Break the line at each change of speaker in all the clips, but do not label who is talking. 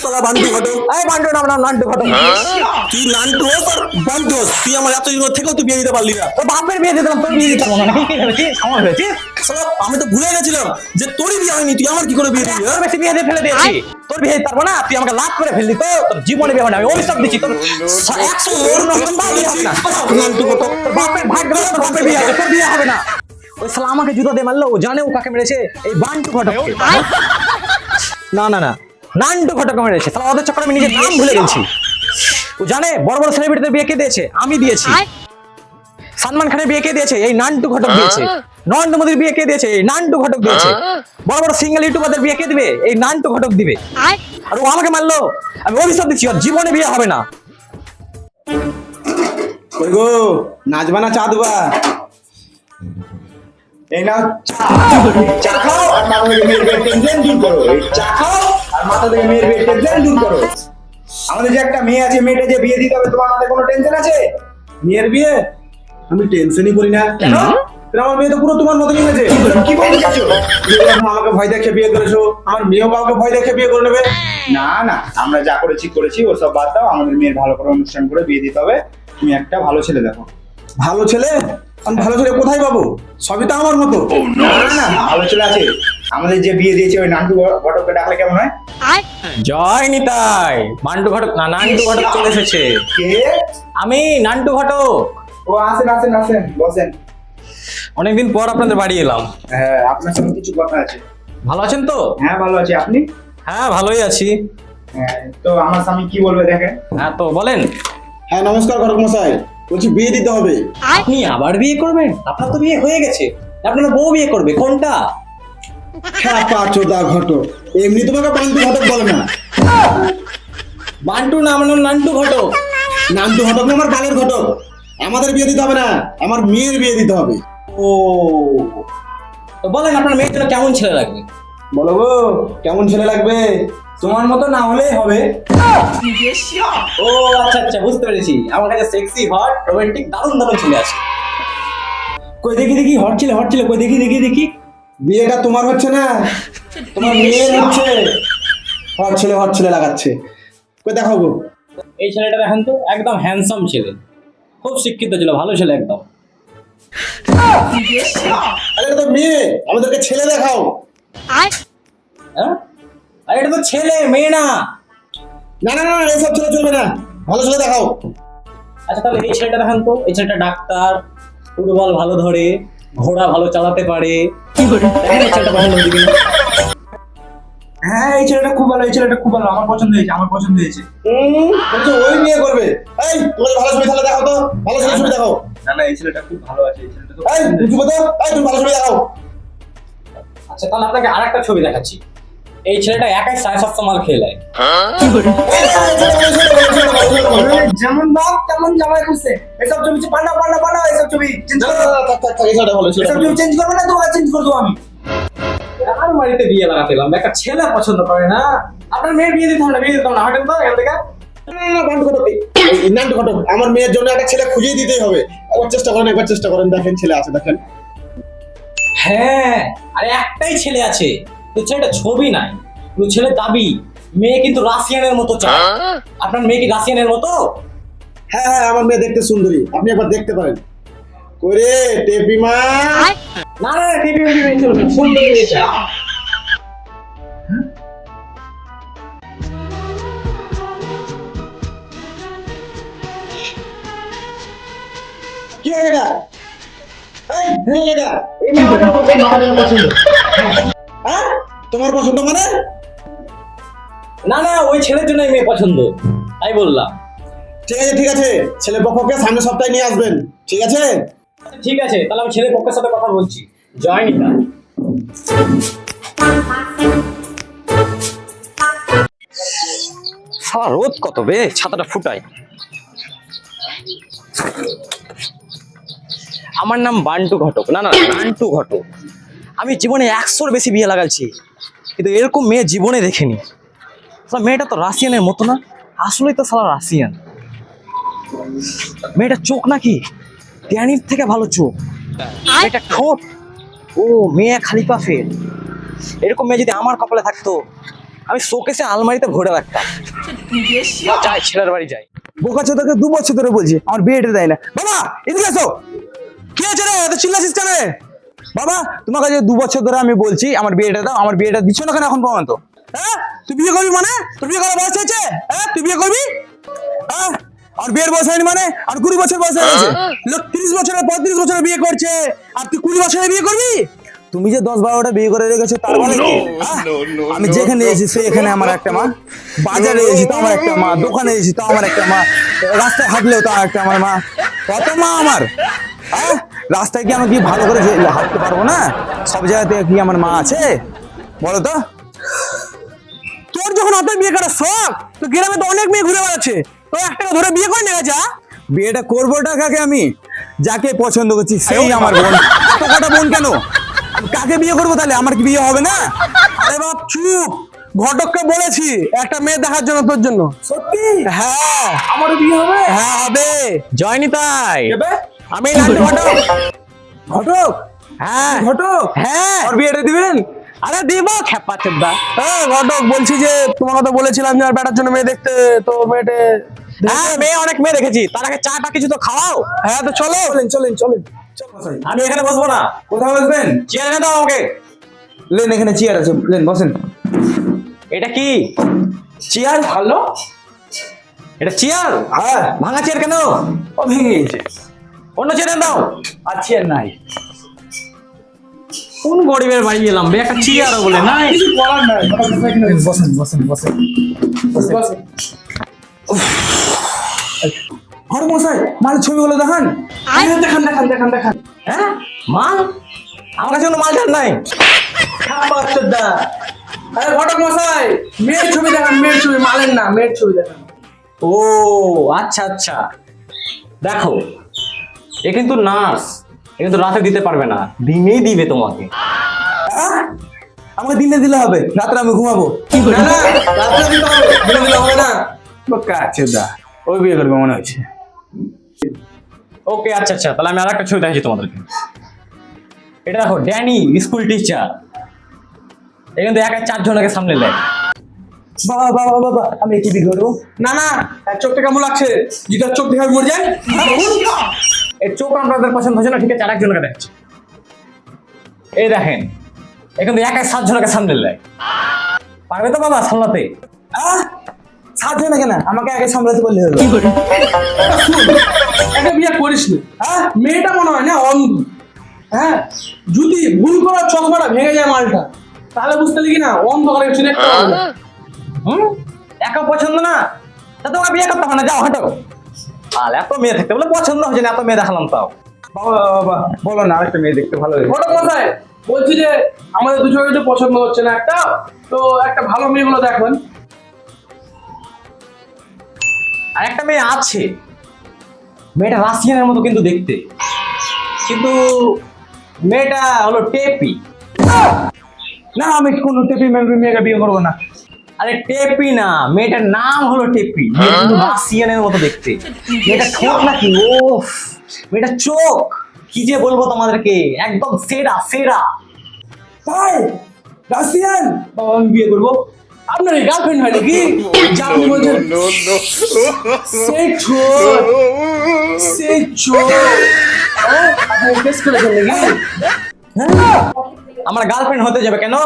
সালা বান্টু ঘটক।
এই বান্টু নাম নাম নান্টু ঘটক।
তুই নান্টু হোস আর বান্টু হোস, তুই আমার এত দিন থেকেও তুই বিয়ে দিতে পারলি না।
তোর বাপের বিয়ে দিতাম, তোর বিয়ে দিতাম না। কি ভেবেছিস আমার ভেবেছিস?
সালা আমি তো ভুলে গেছিলাম যে তোরই বিয়ে হয়নি, তুই আমার কি করে বিয়ে দিবি?
তোর বেশি বিয়ে দিয়ে ফেলে দিয়েছি। তোর বিয়ে দিতে পারবো না, তুই আমাকে লাভ করে ফেললি তো। তোর জীবনে বিয়ে হবে না, আমি অভিশাপ দিচ্ছি। তোর 100 ওর নম্বর বিয়ে হবে না।
নান্টু ঘটক।
তোর বাপের ভাগ্য ভালো, তোর বাপের বিয়ে হবে, তোর বিয়ে হবে না। ওই শালা আমাকে জুতো দিয়ে মারলো, ও জানে ও কাকে মেরেছে, এই বান্টু ঘটককে। না না না, নান্টু ঘটক মেরেছে। শালা ওদের চক্করে আমি নিজের নাম ভুলে গেছি। ও জানে বড় বড় সেলিব্রিটিদের বিয়ে কে দিয়েছে, আমি দিয়েছি। সালমান খানের বিয়ে কে দিয়েছে, এই নান্টু ঘটক দিয়েছে। নরেন্দ্র মোদীর বিয়ে কে দিয়েছে, এই নান্টু ঘটক দিয়েছে। বড় বড় সিঙ্গেল ইউটিউবারদের বিয়ে কে দিবে, এই নান্টু ঘটক দিবে। আর ও আমাকে মারলো, আমি অভিশাপ দিচ্ছি, ওর জীবনে বিয়ে হবে না।
কই গো, নাচবা না চা দেবা? এই নাও চা। চা খাও আর মাথা থেকে মেয়ের বিয়ের টেনশন দূর করো। এই চা খাও আর মাথা থেকে মেয়ের বিয়ের টেনশন দূর করো। আমাদের যে একটা মেয়ে আছে, মেয়েটা যে বিয়ে দিতে হবে, তোমার মাথায় কোনো টেনশন আছে? মেয়ের বিয়ে আমি টেনশনই করি না। কেন? আমার মেয়ে তো পুরো তোমার মতনই হয়েছে। কি বলতে চাচ্ছো? আমাকে ভয় দেখে বিয়ে করেছো, আমার মেয়েও কাউকে ভয় দেখে বিয়ে করে নেবে? না না, আমরা যা করেছি করেছি, ওসব বাদ দাও। আমাদের মেয়ের ভালো করে অনুষ্ঠান করে বিয়ে দিতে হবে। তুমি একটা ভালো ছেলে দেখো। ভালো ছেলে? আমি ভালো ছেলে কোথায় পাবো? সবই তো আমার মতো। না না, ভালো ছেলে আছে। আমাদের যে বিয়ে দিয়েছে ওই নান্টু ঘটককে ডাকলে কেমন হয়?
জয় নিতাই। বান্টু ঘটক না, নান্টু ঘটক চলে এসেছে।
কে?
আমি নান্টু ঘটক।
ও আসেন আসেন আসেন, বসেন।
অনেকদিন পর আপনাদের বাড়ি এলাম।
হ্যাঁ, আপনার সঙ্গে কিছু কথা আছে।
ভালো আছেন তো?
হ্যাঁ ভালো আছি, আপনি?
হ্যাঁ ভালোই আছি।
হ্যাঁ, তো আমার স্বামী কি বলবে দেখেন।
হ্যাঁ তো বলেন।
হ্যাঁ নমস্কার ঘটক মশাই, বলছি বিয়ে দিতে হবে।
আপনি আবার বিয়ে করবেন? আপনার তো বিয়ে হয়ে গেছে, আপনার বউ বিয়ে করবে, কোনটা?
হ্যাঁ পাঁচোদা ঘটক, এমনি তোমাকে বান্টু ঘটক বলে না।
বান্টু না, আমার নাম নান্টু ঘটক।
নান্টু ঘটক না, আমার বালের ঘটক। আমাদের বিয়ে দিতে হবে না, আমার মেয়ের বিয়ে দিতে হবে।
ও, তো বলেন আপনার মেয়ের জন্য কেমন ছেলে লাগবে?
বলো গো, কেমন ছেলে লাগবে? তোমার মতো না হলেই হবে।
ও আচ্ছা আচ্ছা, বুঝতে পেরেছি। আমার কাছে সেক্সি, হট, রোমান্টিক দারুণ দারুণ ছেলে আছে।
কই দেখি দেখি, হট ছেলে কই দেখি দেখি দেখি। বিয়েটা তোমার হচ্ছে না, তোমার মেয়ের হচ্ছে। হট ছেলে লাগাচ্ছে, কই দেখাও গো।
এই ছেলেটা দেখেন তো, একদম হ্যান্ডসাম ছেলে, খুব শিক্ষিত ছিল, ভালো ছেলে একদম।
আরে এটা তো মেয়ে, আমাদেরকে ছেলে দেখাও।
হ্যাঁ, আরে এটা তো ছেলে, মেয়ে না।
না না না, এইসব ছেলে চলবে না, ভালো ছেলে দেখাও।
আচ্ছা তাহলে এই ছেলেটা দেখেন তো। এই ছেলেটা ডাক্তার, ফুটবল ভালো ধরে, ঘোড়া ভালো চালাতে পারে। দেখেন এই ছেলেটা পছন্দ হয়েছে কিনা?
হ্যাঁ এই ছেলেটা খুব ভালো, আমার পছন্দ হয়েছে। বলছো ওই বিয়ে করবে? এই তোমার ভালো ছবি তাহলে দেখাও তো, ভালো ছবি দেখাও।
না না, এই ছেলেটা খুব ভালো আছে, এই ছেলেটা তো
এই তুমি চুপ করো, এই তুমি ভালো ছবি দেখাও।
আচ্ছা তাহলে আপনাকে আরেকটা ছবি দেখাচ্ছি। এই ছেলেটা একাই 750 মাল খেয়ে নেয়।
যেমন বাপ তেমন জামাই খুঁজছে। এসব ছবি পাল্টা, এসব ছবি চেঞ্জ করো। এসব ছবি চেঞ্জ করবে না, তোমাকে চেঞ্জ করে দেবো আমি।
আমার বাড়িতে বিয়ে লাগাতে এলাম, একটা ছেলে পছন্দ করে না। আপনার মেয়ের বিয়ে দিতে হবে না, বিয়ে দিতাম না, হাঁটেন তো এখান থেকে।
নান্টু ঘটক, আমার মেয়ের জন্য একটা ছেলে খুঁজেই দিতেই হবে। একবার চেষ্টা করেন, দেখেন ছেলে আছে দেখেন।
হ্যাঁ, আরে একটাই ছেলে আছে, তো ছেলেটা ছবি নাই, তো ছেলে দাবি। মেয়ে কিন্তু রাশিয়ানের মতো চায়। আপনার মেয়ে কি রাশিয়ানের মতো?
হ্যাঁ হ্যাঁ, আমার মেয়ে দেখতে সুন্দরী, আপনি একবার দেখতে পারেন। করে টেপিমা।
না না, টিভি চলবে, সুন্দর মেয়ে।
কি হয়ে গেল? হ্যাঁ তোমার পছন্দ মানে?
না না, ওই ছেলের জন্য মেয়ে পছন্দ, তাই বললাম।
ঠিক আছে, ছেলে পক্ষকে সামনের সপ্তাহে নিয়ে আসবেন, ঠিক আছে?
আচ্ছা, ঠিক আছে, তাহলে আমি ছেলে পক্ষের সাথে কথা বলছি। জয় নিতা। সারা রোদ কত বে, ছাতাটা ফুটাই। আমার নাম বান্টু ঘটক। না না, নান্টু ঘটক। আমি জীবনে 100-র বেশি বিয়ে লাগাচ্ছি, কিন্তু এরকম মেয়ে জীবনে দেখিনি। মেয়েটা তো রাশিয়ানের মতো না, আসলেই তো সালা রাশিয়ান। মেয়েটা চোখ নাকি ড্যানির থেকে ভালো চোখ, মেয়েটা ঠোঁট, ও মেয়ে খালিফা ফের। এরকম মেয়ে যদি আমার কপালে থাকতো আমি শোকেসে আলমারিতে ভরে রাখতাম। যাই ছেলের বাড়ি যাই।
বোকা চোদাকে 2 বছর ধরে বলছি আমার বিয়েটা দেয় না। বাবা এদিকে আসো।
কি আছে রে, এত চিল্লাছিস কেন?
বাবা তোমার কাছে 2 বছর ধরে আমি বলছি আমার বিয়েটা দাও, আমার বিয়েটা দিচ্ছ না কেন এখন পর্যন্ত?
হ্যাঁ তুই বিয়ে করবি মানে? তোর বিয়ে করার বয়স হয়েছে? হ্যাঁ তুই বিয়ে করবি?
হ্যাঁ আর বিয়ের বয়স হয়নি মানে? আর 20 বছর বয়স হয়ে গেছে।
লোক 30 বছরে 35 বছরে বিয়ে করছে, আর তুই 20 বছরে বিয়ে করবি?
তুমি যে 10-12টা বিয়ে করে রেখেছো তার মানে কি? আমি যেখানে এসেছি সেখানে আমার একটা মা, বাজারে এসেছি তো আমার একটা মা, দোকানে এসেছি তো আমার একটা মা, রাস্তায় হাঁটলেও তো একটা আমার মা। কত মা আমার? হ্যাঁ রাস্তায় কি আমি কি ভালো করে হাঁটতে পারবো না? সব জায়গাতে কি আমার মা আছে বলো তো?
তোর যখন অত বিয়ে করার শখ, তো গ্রামে তো অনেক মেয়ে ঘুরে বেড়াচ্ছে, তো একটা ধরে বিয়ে করে নেওয়া যা।
বিয়েটা করবোটা কাকে? আমি যাকে পছন্দ করছি সেই আমার বোন। এত কটা বোন কেন? আমি কাকে বিয়ে করবো তাহলে? আমার কি বিয়ে হবে না?
আরে বাপ চুপ, ঘটককে বলেছি একটা মেয়ে দেখার জন্য তোর জন্য।
সত্যি?
হ্যাঁ
আমারও বিয়ে হবে?
হ্যাঁ হবে। জয়নি তাই
হবে?
আমি নান্টু ঘটক।
ঘটক?
হ্যাঁ
ঘটক?
হ্যাঁ
আর বিয়েটা দিবেন?
আরে দিব খেপা চেদ্দা। হ্যাঁ ঘটক বলছি যে তোমার কথা বলেছিলাম যে আর বেটার জন্য মেয়ে দেখতে, তো মেয়েটে হ্যাঁ মেয়ে অনেক মেয়ে দেখেছি, তার আগে চাটা কিছু তো খাওয়াও। হ্যাঁ তো চলো।
চলেন চলেন চলেন। চল মশাই।
আমি এখানে বসবো না,
কোথায় বসবেন?
চেয়ার এনে দাও আমাকে।
লেন এখানে চেয়ার আছে, লেন বসেন।
এটা কি চেয়ার? ভালো, এটা চেয়ার?
হ্যাঁ
ভাঙা চেয়ার কেন?
ও ভেঙে গেছে।
অন্য চেয়ার এনে দাও।
আর চেয়ার নাই।
কোন গরিবের বাড়ি এলাম বে, একটা চেয়ারও বলে নাই।
কিছু করার নাই। বসেন বসেন বসেন বসেন। ঘর মশাই মাল ছবিগুলো দেখান। দেখান দেখান দেখান দেখান।
হ্যাঁ মাল? আমার কাছে কোনো মাল টাল নাই।
আরে ঘটক মশাই, মেয়ের ছবি দেখান, মেয়ের ছবি, মালের না, মেয়ের ছবি দেখান।
ও আচ্ছা আচ্ছা, দেখো এ কিন্তু নার্স, এ কিন্তু রাতে দিতে পারবে না, দিনেই দিবে তোমাকে।
আহ? আমাকে দিনে দিলে হবে, রাত্রে আমি ঘুমাবো।
না না, রাত্রে দিতে হবে, দিনে দিলে হবে না।
কাছে দা ওই বিয়ে করবে মনে হচ্ছে।
ওকে আচ্ছা আচ্ছা, তাহলে আমি আর একটা ছবি দেখাচ্ছি তোমাদেরকে। এটা দেখো, ড্যানি স্কুল টিচার, এ কিন্তু একা 4 জনকে সামনে নেয়।
বাবা বাবা বাবা আমি কি বিয়ে করবো?
না না, এর চোখটা কেমন লাগছে? জিতার চোখ দেখে মরে যায়।
এর চোখ আপনাদের পছন্দ হচ্ছে না, ঠিক আছে, আরেকজনকে দেখাচ্ছি। এই দেখেন, এ কিন্তু একা 7 জনকে সামনে নেয়। পারবে তো বাবা সামলাতে?
আহ 7 জন কেন? আমাকে আগে সামলাতে বললে হলো।
একটা বিয়ে করিস না। হ্যাঁ, মেয়েটা মনে হয় না অন্ধ। হ্যাঁ, যদি ভুল করে চশমাটা ভেঙে যায় মালটা, তাহলে বুঝতে লিখি না অন্ধ করে কিছু দেখতে পারবে না।
একা পছন্দ না, তা তোমাকে বিয়ে করতে হবে না, যাও হাঁটো। আর এত মেয়ে থাকতে বলে পছন্দ হচ্ছে না, এত মেয়ে দেখালাম তাও।
বাবা বাবা বলো না, আরেকটা মেয়ে দেখতে ভালো লাগে।
ঘটক মশাই বলছি যে আমাদের দুজনের তো পছন্দ হচ্ছে না একটা, তো একটা ভালো মেয়েগুলো দেখবেন।
আর একটা মেয়ে আছে, মেয়েটা রাশিয়ানের মতো কিন্তু দেখতে, কিন্তু মেয়েটা হলো টেপি।
না আমি কোনো টেপি মেয়েকে বিয়ে করবো না।
আরে টেপি না, মেয়েটার নাম হলো টেপি, মেয়েটা কিন্তু রাশিয়ানের মতো দেখতে। মেয়েটা ঠোঁট নাকি, ও মেয়েটা চোখ, কি যে বলবো তোমাদেরকে, একদম সেরা সেরা।
তাই রাশিয়ান?
বাবা আমি বিয়ে করবো। আপনার এই গার্লফ্রেন্ড হয় নাকি? যা আপনি বলছেন সেই চোর, সেই চোর। আপনি টেস্ট করেছেন নাকি?
আমার গার্লফ্রেন্ড হতে যাবে কেন?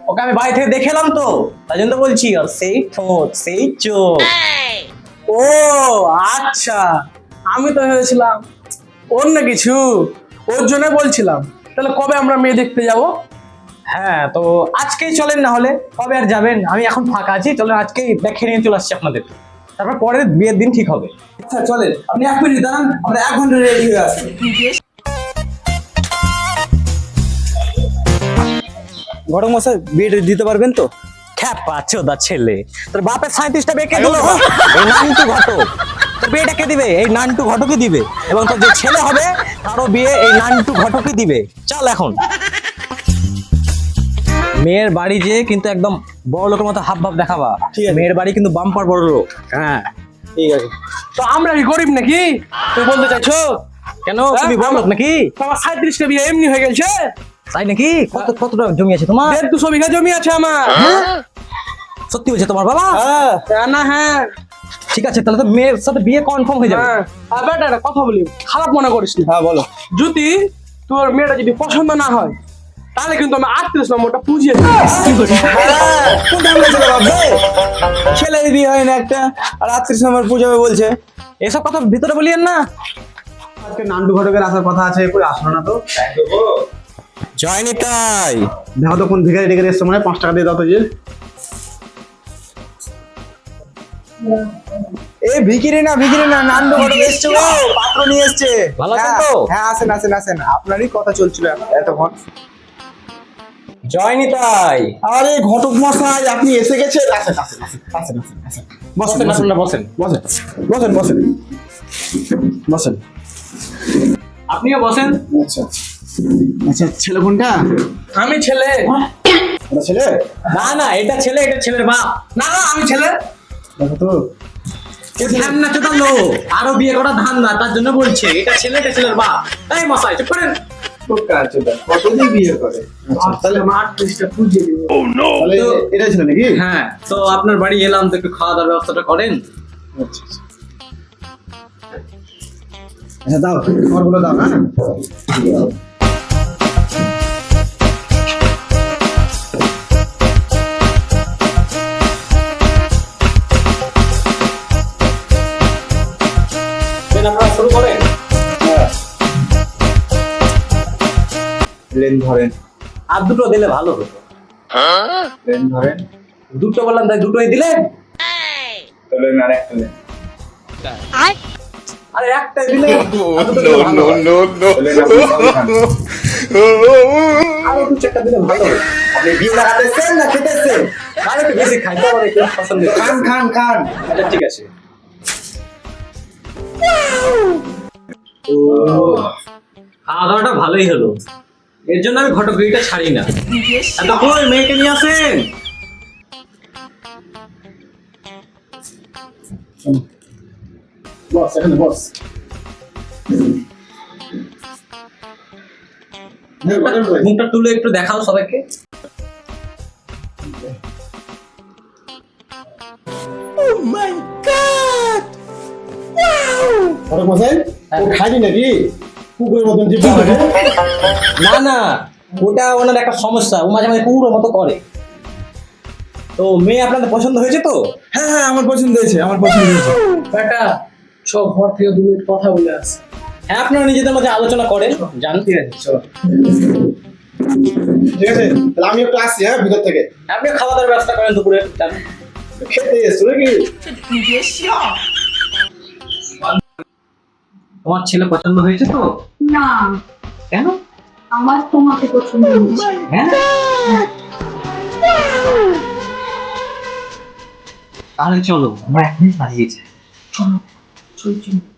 ওকে আমি বাড়ি থেকে দেখে এলাম তো, তাই জন্য তো বলছি। আর সেই ঠোঁট, সেই চোখ।
ও আচ্ছা, আমি তো ভেবেছিলাম অন্য কিছু, ওর জন্য বলছিলাম। তাহলে কবে আমরা মেয়ে দেখতে যাব?
হ্যাঁ তো আজকেই চলেন, না হলে কবে আর যাবেন? আমি এখন ফাঁকা আছি, চলেন আজকেই দেখে নিয়ে চলে আসছি আপনাদের, তারপর পরের বিয়ের দিন ঠিক হবে।
আচ্ছা চলেন, আপনি 1 মিনিট দাঁড়ান, আমরা 1 ঘন্টা রেডি হয়ে আসছি। ঘটক মশাই বিয়েটা দিতে পারবেন তো?
খ্যাপা চোদা ছেলে, তোর বাপের 37টা বেঁকে দিল, এই নান্টু ঘটক। তোর বিয়েটা কে দিবে? এই নান্টু ঘটকই দিবে, এবং তোর যে ছেলে হবে তারও বিয়ে এই নান্টু ঘটকই দিবে। চল এখন। মেয়ের বাড়ি যে কিন্তু একদম বড় লোকের মতো হাব ভাব দেখাবা,
ঠিক আছে।
মেয়ের বাড়ি কিন্তু বাম্পার বড় লোক। হ্যাঁ
ঠিক আছে।
তো আমরা কি গরিব নাকি তুই বলতে চাইছো?
কেন, তুমি বড় লোক নাকি?
আমার 37টা বিয়ে এমনি হয়ে গেছে।
তাই নাকি? কতটা জমি আছে তোমার?
150 বিঘা জমি আছে আমার।
সত্যি বলছে তোমার বাবা?
হ্যাঁ না হ্যাঁ
ঠিক আছে, তাহলে তো মেয়ের সাথে বিয়ে কনফার্ম হয়ে যাবে।
হ্যাঁ আর বেটা একটা কথা বলি, খারাপ মনে করিস না।
হ্যাঁ বলো।
যদি তোর মেয়েটা যদি পছন্দ না হয় তাহলে কিন্তু আমি 38 নম্বরটা পুজিয়ে দেবো।
কোনটা বলেছিল বাবা? ছেলের বিয়ে হয় না একটা, আর 38 নম্বর পূজাবে বলছে।
এসব কথা ভিতরে বলিয়েন না।
আজকে নান্টু ঘটকের আসার কথা আছে, কই আসলো না তো?
জয়নি তাই
দেখো তো কোন ভিখারি ডেকে এসছে, মানে 5 টাকা দিয়ে দাও তো যে। এ ভিখিরি না নান্টু ঘটক এসছে, ও পাত্র নিয়ে এসছে।
ভালো আছেন তো?
হ্যাঁ আসেন, আপনারই কথা চলছিল এতক্ষণ।
জয়নি তাই।
আরে ঘটক মশাই, আপনি এসে গেছেন। আসেন।
বসেন, আপনারা বসেন।
বসেন।
আপনিও বসেন।
আচ্ছা ছেলে কোনটা?
আমি ছেলে।
ওটা ছেলে?
না না, এটা ছেলে, এটা ছেলের বাপ।
না না আমি ছেলে।
দেখো তো।
ধান না চোদালো, আরো বিয়ে করা ধান না, তার জন্য বলছে এটা ছেলে, এটা ছেলের বাপ। এই মশাই চুপ করেন।
কতদিন বিয়ে করে?
তাহলে আমি 38টা পুজিয়ে দেবো।
তাহলে এটা ছিল নাকি?
হ্যাঁ, তো আপনার বাড়ি এলাম, তো একটু খাওয়া দাওয়ার ব্যবস্থাটা করেন।
আচ্ছা দাও, খাবারগুলো দাও। হ্যাঁ
আপনারা শুরু করেন।
লেন ধরেন,
আর দুটো দিলে ভালো হতো।
লেন ধরেন।
দুটো বললাম, তাই দুটোই দিলেন।
তাহলে আর একটা লেন।
আরে একটাই দিলে আরো দু চারটা দিলে ভালো হতো।
আপনি বিয়ে লাগাতে এসছেন না খেতে এসছেন?
আর একটু বেশি খাইতে আমার একটু পছন্দ।
খান।
আচ্ছা ঠিক আছে। খাওয়া দাওয়াটা ভালোই হলো, এর জন্য আমি ঘটকগিরিটা ছাড়ি না। এত কই মেয়েকে নিয়ে আসেন।
বস, এখানে বস।
মুখটা তুলে একটু দেখাও সবাইকে।
ঘটক মশাই, ও খায়নি নাকি? কুকুরের মতন জিভ লাগে।
না না, ওটা ওনার একটা সমস্যা, ও মাঝে মাঝে কুকুরের মতো করে। তো মেয়ে আপনাদের পছন্দ হয়েছে তো?
হ্যাঁ আমার পছন্দ হয়েছে।
বেটা সব ঘর থেকে 2 মিনিট কথা বলে আসে।
হ্যাঁ, আপনারা নিজেদের মধ্যে আলোচনা করেন, জান।
ঠিক আছে, চলো। ঠিক আছে, তাহলে আমি একটু আসছি, হ্যাঁ ভিতর থেকে।
আপনি খাওয়া দাওয়ার ব্যবস্থা করেন দুপুরে, জান।
খেতে এসছো নাকি?
তোমার ছেলে পছন্দ হয়েছে তো?
না
কেন?
আমার তোমাকে পছন্দ হয়েছে।
হ্যাঁ, তাহলে চলো আমরা এখনই দাঁড়িয়ে যাই।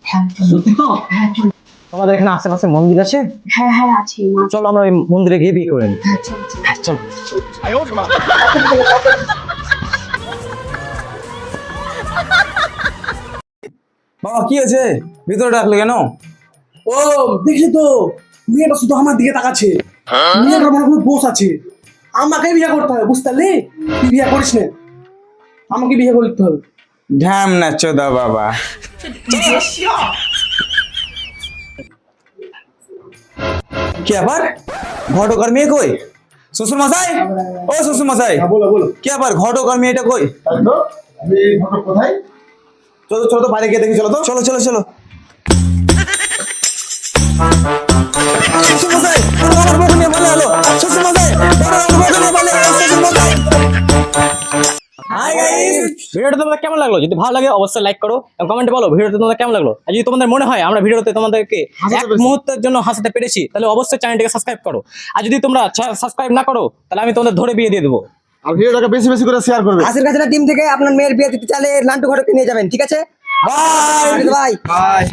হ্যাঁ
সত্যি তো?
হ্যাঁ চল।
তোমাদের এখানে আশেপাশে মন্দির আছে?
হ্যাঁ আছে মা।
চলো আমরা ওই মন্দিরে গিয়ে বিয়ে করে নিই।
হ্যাঁ চল।
চলো।
বাবা কি আছে, ভিতরে ডাকলে কেন?
ও দেখলি তো, মেয়েটা শুধু আমার দিকে তাকাচ্ছে। মেয়েটার মনে কোনো দোষ আছে। আমাকে বিয়ে করতে হবে, বুঝতে পারলি? তুই বিয়ে করিস না, আমাকে বিয়ে করতে হবে।
ঢ্যাম না চোদা বাবা। কি আবার ঘটক আর মেয়ে কই? শ্বশুর মশাই, ও শ্বশুর মশাই, বলো। কি আবার ঘটক আর মেয়েটা কই? ঘটক কোথায়? চলো তো বাইরে গিয়ে দেখি। চলো তো, চলো। শ্বশুর মশাই, আমার বউকে নিয়ে বলে হলো। শ্বশুর মশাই, আমার বউকে নিয়ে বলে হলো। শ্বশুর মশাই।
হাই গাইস, ভিডিওটা তোমাদের কেমন লাগলো? যদি ভালো লাগে অবশ্যই লাইক করো এবং কমেন্টে বলো ভিডিওটা তোমাদের কেমন লাগলো। আর যদি তোমাদের মনে হয় আমরা ভিডিওতে তোমাদেরকে এক মুহূর্তের জন্য হাসাতে পেরেছি, তাহলে অবশ্যই চ্যানেলটিকে সাবস্ক্রাইব করো। আর যদি তোমরা সাবস্ক্রাইব না করো, তাহলে আমি তোমাদের ধরে বিয়ে দিয়ে দেবো।
আর ভিডিওটাকে বেশি করে শেয়ার করবে।
হাসির কাছে টিম থেকে আপনার মেয়ের বিয়ে দিতে চাইলে নান্টু ঘটককে নিয়ে যাবেন, ঠিক আছে?
Bye
bye.
বাই।